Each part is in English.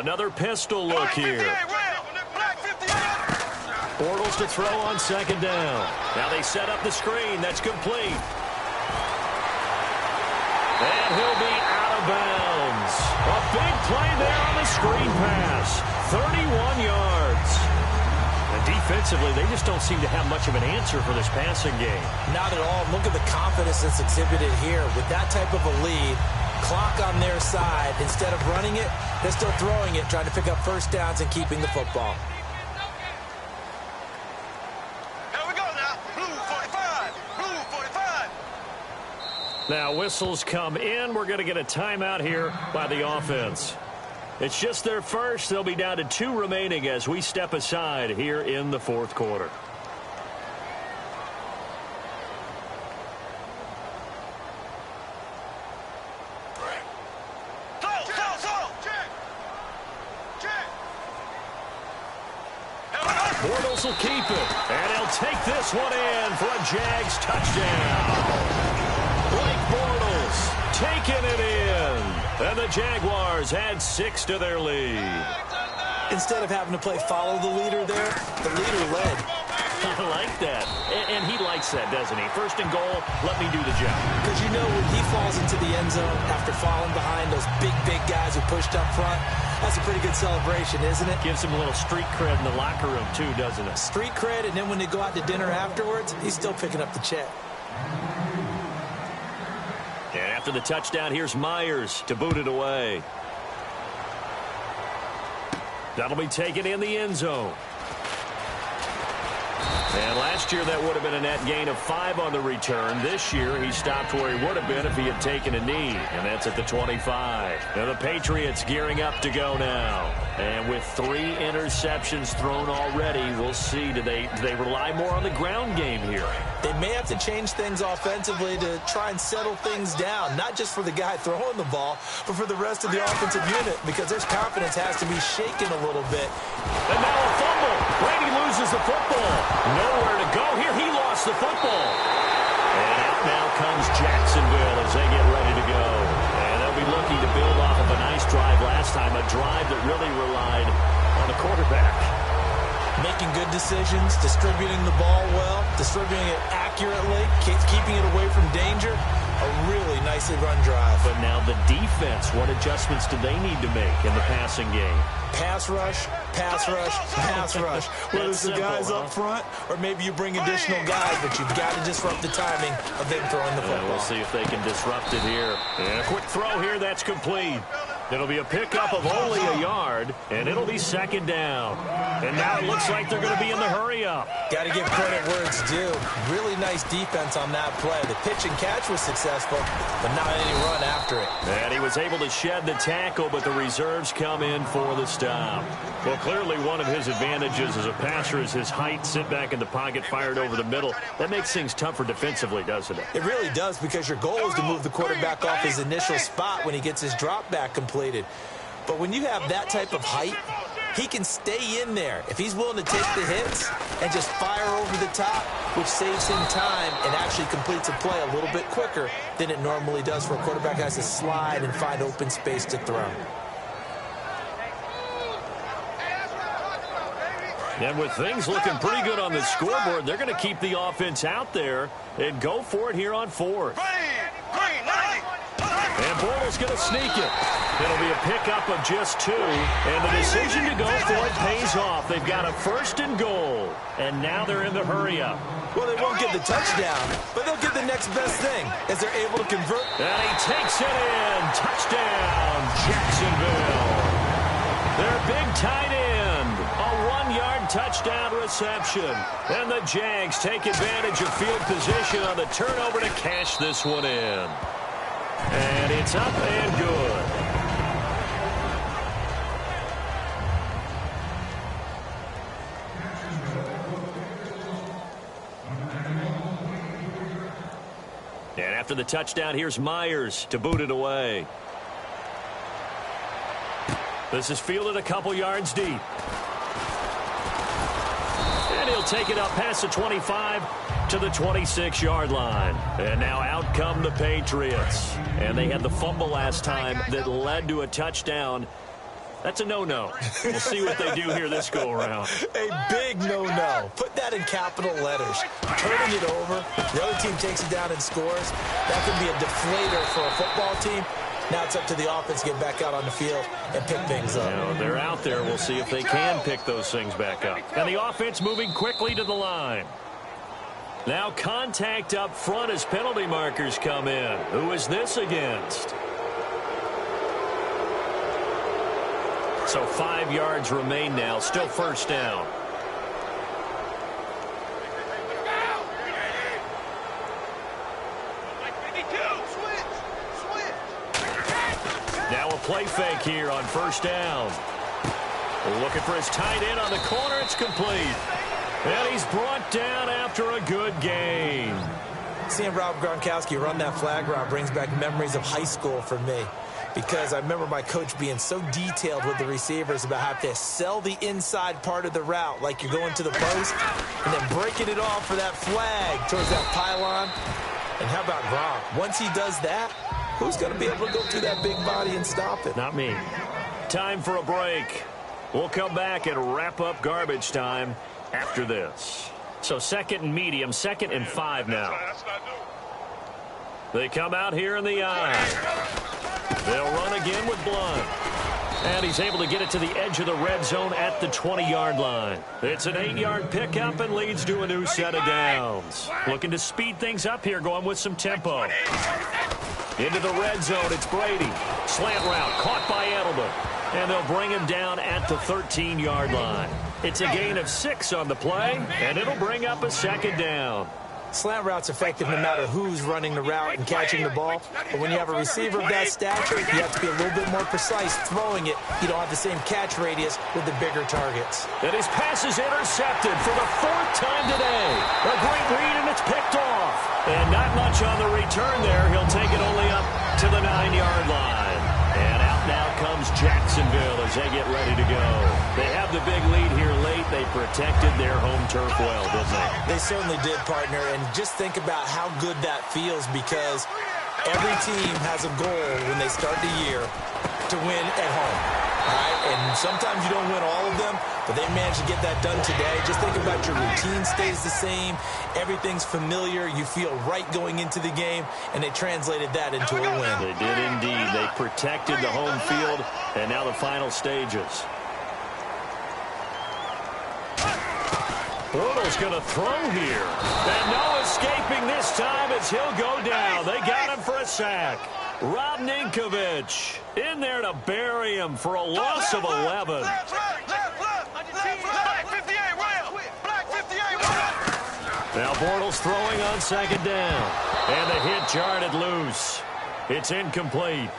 Another pistol look here. Bortles to throw on second down. Now they set up the screen. That's complete. And he'll be out of bounds. A big play there on the screen pass. 31 yards. And defensively, they just don't seem to have much of an answer for this passing game. Not at all. Look at the confidence that's exhibited here. With that type of a lead, clock on their side, instead of running it, they're still throwing it, trying to pick up first downs and keeping the football. Now whistles come in. We're going to get a timeout here by the offense. It's just their first. They'll be down to 2 remaining as we step aside here in the fourth quarter. Bortles will keep it. And he'll take this one in for a Jags touchdown. Bortles taking it in. And the Jaguars add 6 to their lead. Instead of having to play follow the leader there, the leader led. I like that. And he likes that, doesn't he? First and goal, let me do the job. Because you know when he falls into the end zone after falling behind those big guys who pushed up front, that's a pretty good celebration, isn't it? Gives him a little street cred in the locker room, too, doesn't it? Street cred, and then when they go out to dinner afterwards, he's still picking up the check. And after the touchdown, here's Myers to boot it away. That'll be taken in the end zone. And last year, that would have been a net gain of 5 on the return. This year, he stopped where he would have been if he had taken a knee, and that's at the 25. Now the Patriots gearing up to go now. And with 3 interceptions thrown already, we'll see. Do they rely more on the ground game here? They may have to change things offensively to try and settle things down, not just for the guy throwing the ball, but for the rest of the offensive unit, because their confidence has to be shaken a little bit. And now a fumble. Brady loses the football. Nowhere to go here. He lost the football. And out now comes Jacksonville as they get ready to go. And they'll be looking to build off of a nice drive last time, a drive that really relied on the quarterback. Making good decisions, distributing the ball well, distributing it accurately, keeping it away from danger. A really nicely run drive. But now the defense, what adjustments do they need to make in the passing game? Pass rush, pass rush, pass rush. Whether it's the guys up front or maybe you bring additional guys, but you've got to disrupt the timing of them throwing the football. We'll see if they can disrupt it here. And a quick throw here, that's complete. It'll be a pickup of only a yard, and it'll be second down. And now it looks like they're going to be in the hurry-up. Got to give credit where it's due. Really nice defense on that play. The pitch and catch was successful, but not any run after it. And he was able to shed the tackle, but the reserves come in for the stop. Well, clearly one of his advantages as a passer is his height, sit back in the pocket, fired over the middle. That makes things tougher defensively, doesn't it? It really does, because your goal is to move the quarterback off his initial spot when he gets his drop back completed. But when you have that type of height, he can stay in there if he's willing to take the hits and just fire over the top, which saves him time and actually completes a play a little bit quicker than it normally does for a quarterback who has to slide and find open space to throw. And with things looking pretty good on the scoreboard, they're going to keep the offense out there and go for it here on fourth. And Bortles going to sneak it. It'll be a pickup of just 2. And the decision to go for it pays off. They've got a first and goal. And now they're in the hurry-up. Well, they won't get the touchdown, but they'll get the next best thing as they're able to convert. And he takes it in. Touchdown, Jacksonville. Their big tight end. A 1-yard touchdown reception. And the Jags take advantage of field position on the turnover to cash this one in. And it's up and good. And after the touchdown, here's Myers to boot it away. This is fielded a couple yards deep. And he'll take it up past the 25 to the 26-yard line. And now out come the Patriots. And they had the fumble last time that led to a touchdown. That's a no-no. We'll see what they do here this go-around. A big no-no. Put that in capital letters. Turning it over, the other team takes it down and scores. That can be a deflator for a football team. Now it's up to the offense to get back out on the field and pick things up. Now they're out there. We'll see if they can pick those things back up. And the offense moving quickly to the line. Now contact up front as penalty markers come in. Who is this against? So 5 yards remain now. Still first down. Now a play fake here on first down. Looking for his tight end on the corner. It's complete. And he's brought down after a good gain. Seeing Rob Gronkowski run that flag route brings back memories of high school for me. Because I remember my coach being so detailed with the receivers about how to sell the inside part of the route like you're going to the post and then breaking it off for that flag towards that pylon. And how about Gronk? Once he does that, who's going to be able to go through that big body and stop it? Not me. Time for a break. We'll come back and wrap up garbage time after this. So second and medium, 2nd and 5 now. They come out here in the eye. They'll run again with Blunt. And he's able to get it to the edge of the red zone at the 20-yard line. It's an 8-yard pickup and leads to a new set of downs. Looking to speed things up here, going with some tempo. Into the red zone, it's Brady. Slant route, caught by Edelman. And they'll bring him down at the 13-yard line. It's a gain of 6 on the play, and it'll bring up a second down. Slant route's effective no matter who's running the route and catching the ball. But when you have a receiver of that stature, you have to be a little bit more precise throwing it. You don't have the same catch radius with the bigger targets. And his pass is intercepted for the 4th time today. A great read, and it's picked off. And not much on the return there. He'll take it only up to the 9-yard line. And out now comes Jacksonville as they get ready to go. They have the big lead here late. They protected their home turf well, didn't they? They certainly did, partner. And just think about how good that feels, because every team has a goal when they start the year to win at home. All right? And sometimes you don't win all of them, but they managed to get that done today. Just think about your routine stays the same. Everything's familiar. You feel right going into the game, and they translated that into a win. They did indeed. They protected the home field, and now the final stages. Bortles going to throw here. And no escaping this time as he'll go down. They got him for a sack. Rob Ninkovich in there to bury him for a loss of 11. Now Bortles throwing on second down. And the hit jarred it loose. It's incomplete.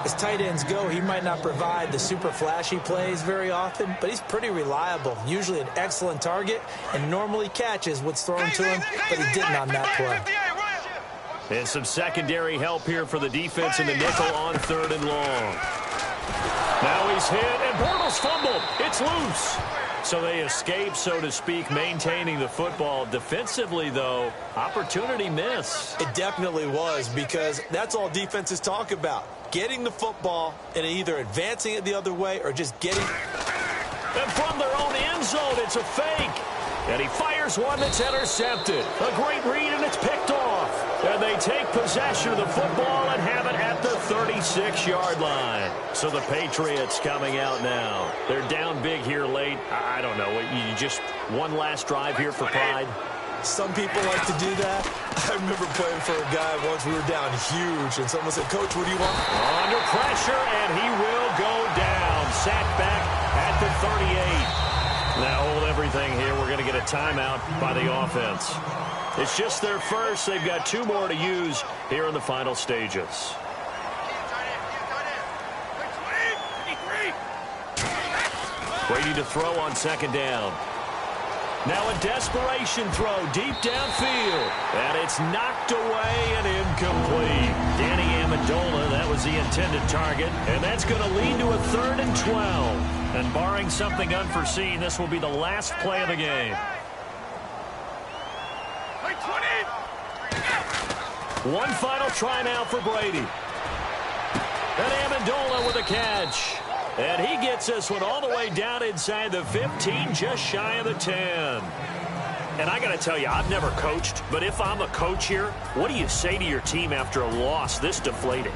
As tight ends go, he might not provide the super flashy plays very often, but he's pretty reliable. Usually an excellent target and normally catches what's thrown to him, but he didn't on that play. And some secondary help here for the defense in the nickel on 3rd and long. Now he's hit, and Bortles fumbled. It's loose. So they escape, so to speak, maintaining the football. Defensively, though, opportunity miss. It definitely was, because that's all defenses talk about. Getting the football and either advancing it the other way or just getting... And from their own end zone, it's a fake. And he fires one that's intercepted. A great read, and it's picked off. And they take possession of the football and have it at the 36-yard line. So the Patriots coming out now. They're down big here late. I don't know. You just one last drive here for pride? Some people like to do that. I remember playing for a guy once. We were down huge, and someone said, "Coach, what do you want?" Under pressure, and he will go down. Sacked back at the 38. Now hold everything here. We're going to get a timeout by the offense. It's just their first. They've got 2 more to use here in the final stages. Brady to throw on second down. Now a desperation throw deep downfield. And it's knocked away and incomplete. Danny Amendola, that was the intended target. And that's going to lead to a 3rd and 12. And barring something unforeseen, this will be the last play of the game. One final try now for Brady. And Amendola with a catch. And he gets this one all the way down inside the 15, just shy of the 10. And I got to tell you, I've never coached, but if I'm a coach here, what do you say to your team after a loss this deflating?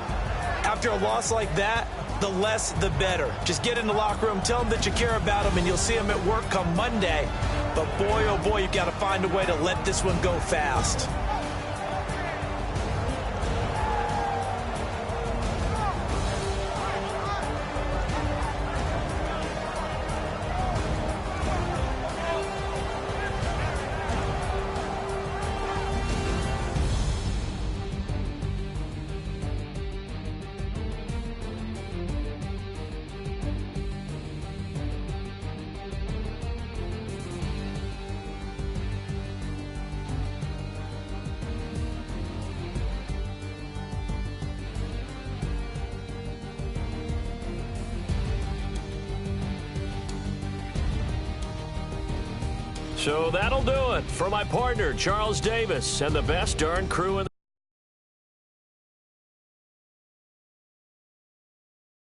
After a loss like that, the less the better. Just get in the locker room, tell them that you care about them, and you'll see them at work come Monday. But boy, oh boy, you've got to find a way to let this one go fast. So that'll do it for my partner, Charles Davis, and the best darn crew in the